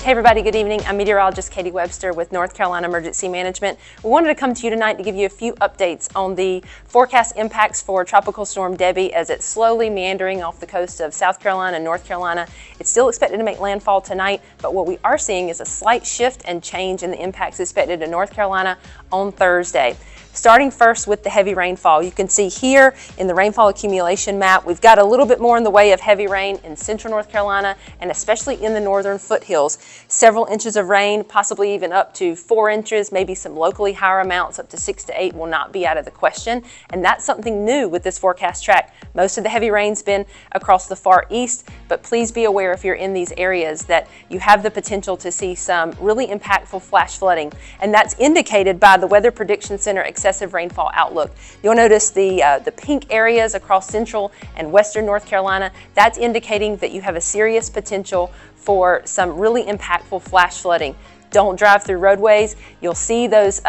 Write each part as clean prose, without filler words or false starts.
Hey everybody, good evening. I'm meteorologist Katie Webster with North Carolina Emergency Management. We wanted to come to you tonight to give you a few updates on the forecast impacts for Tropical Storm Debbie as it's slowly meandering off the coast of South Carolina and North Carolina. It's still expected to make landfall tonight, but what we are seeing is a slight shift and change in the impacts expected to North Carolina on Thursday. Starting first with the heavy rainfall, you can see here in the rainfall accumulation map, we've got a little bit more in the way of heavy rain in central North Carolina and especially in the northern foothills. Several inches of rain, possibly even up to 4 inches, maybe some locally higher amounts up to 6 to 8 will not be out of the question. And that's something new with this forecast track. Most of the heavy rain's been across the far east, but please be aware if you're in these areas that you have the potential to see some really impactful flash flooding. And that's indicated by the Weather Prediction Center excessive rainfall outlook. You'll notice the pink areas across central and western North Carolina. That's indicating that you have a serious potential for some really impactful flash flooding. Don't drive through roadways. You'll see those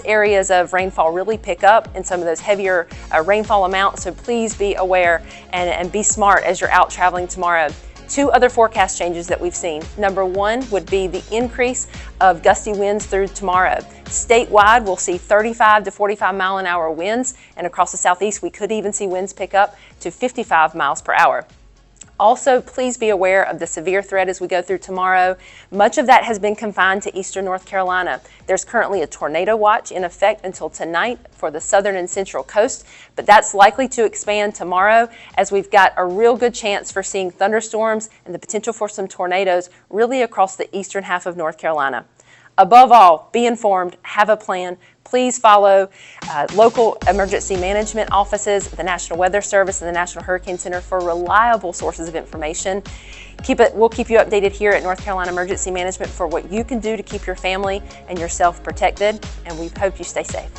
areas of rainfall really pick up in some of those heavier rainfall amounts. So please be aware and be smart as you're out traveling tomorrow. Two other forecast changes that we've seen. Number one would be the increase of gusty winds through tomorrow. Statewide, we'll see 35 to 45 mile an hour winds, and across the southeast, we could even see winds pick up to 55 miles per hour. Also, please be aware of the severe threat as we go through tomorrow. Much of that has been confined to eastern North Carolina. There's currently a tornado watch in effect until tonight for the southern and central coast, but that's likely to expand tomorrow as we've got a real good chance for seeing thunderstorms and the potential for some tornadoes really across the eastern half of North Carolina. Above all, be informed, have a plan. Please follow local emergency management offices, the National Weather Service, and the National Hurricane Center for reliable sources of information. We'll keep you updated here at North Carolina Emergency Management for what you can do to keep your family and yourself protected, and we hope you stay safe.